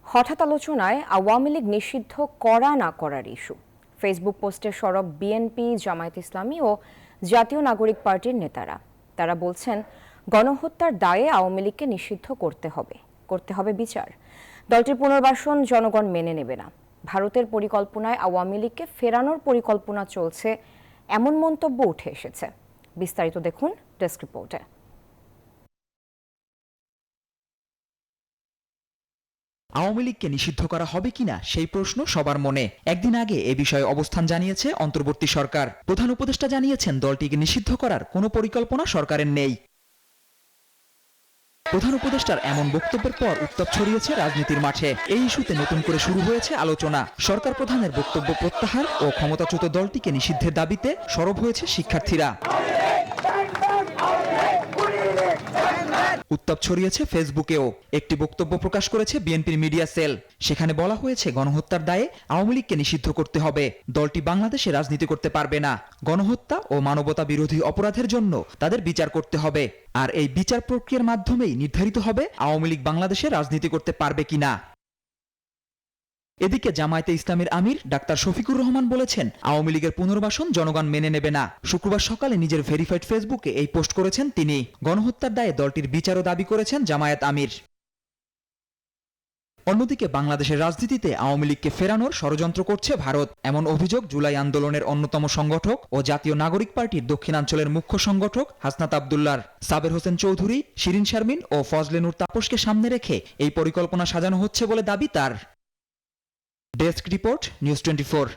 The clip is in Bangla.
হঠাৎ আলোচনায় আওয়ামী লীগ নিষিদ্ধ করা না করার ইস্যু। ফেসবুক পোস্টে সরব বিএনপি, জামায়াত ইসলামী ও জাতীয় নাগরিক পার্টির নেতারা। তারা বলছেন, গণহত্যার দায়ে আওয়ামী লীগকে নিষিদ্ধ করতে হবে বিচার। দলটির পুনর্বাসন জনগণ মেনে নেবে না। ভারতের পরিকল্পনায় আওয়ামী লীগকে ফেরানোর পরিকল্পনা চলছে, এমন মন্তব্য উঠে এসেছে। বিস্তারিত দেখুন ডেস্ক রিপোর্টে। আওয়ামী লীগকে নিষিদ্ধ করা হবে কিনা সেই প্রশ্ন সবার মনে। একদিন আগে এ বিষয়ে অবস্থান জানিয়েছে অন্তর্বর্তী সরকার। প্রধান উপদেষ্টা জানিয়েছেন, দলটিকে নিষিদ্ধ করার কোনো পরিকল্পনা সরকারের নেই। প্রধান উপদেষ্টার এমন বক্তব্যের পর উত্তাপ ছড়িয়েছে রাজনীতির মাঠে। এই ইস্যুতে নতুন করে শুরু হয়েছে আলোচনা। সরকার প্রধানের বক্তব্য প্রত্যাহার ও ক্ষমতাচ্যুত দলটিকে নিষিদ্ধের দাবিতে সরব হয়েছে শিক্ষার্থীরা। উত্তাপ ছড়িয়েছে ফেসবুকেও। একটি বক্তব্য প্রকাশ করেছে বিএনপির মিডিয়া সেল। সেখানে বলা হয়েছে, গণহত্যার দায়ে আওয়ামী লীগকে নিষিদ্ধ করতে হবে। দলটি বাংলাদেশে রাজনীতি করতে পারবে না। গণহত্যা ও মানবতা বিরোধী অপরাধের জন্য তাদের বিচার করতে হবে। আর এই বিচার প্রক্রিয়ার মাধ্যমেই নির্ধারিত হবে আওয়ামী লীগ বাংলাদেশে রাজনীতি করতে পারবে কিনা। এদিকে জামায়াতে ইসলামের আমির ডাক্তার শফিকুর রহমান বলেছেন, আওয়ামী লীগের পুনর্বাসন জনগণ মেনে নেবে না। শুক্রবার সকালে নিজের ভেরিফাইড ফেসবুকে এই পোস্ট করেছেন তিনি। গণহত্যার দায়ে দলটির বিচারও দাবি করেছেন জামায়াত আমির। অন্যদিকে বাংলাদেশের রাজনীতিতে আওয়ামী লীগকে ফেরানোর ষড়যন্ত্র করছে ভারত, এমন অভিযোগ জুলাই আন্দোলনের অন্যতম সংগঠক ও জাতীয় নাগরিক পার্টির দক্ষিণাঞ্চলের মুখ্য সংগঠক হাসনাত আব্দুল্লাহর। সাবের হোসেন চৌধুরী, শিরিন শারমিন ও ফজলে নূর তাপসকে সামনে রেখে এই পরিকল্পনা সাজানো হচ্ছে বলে দাবি তার। Desk report, news 24।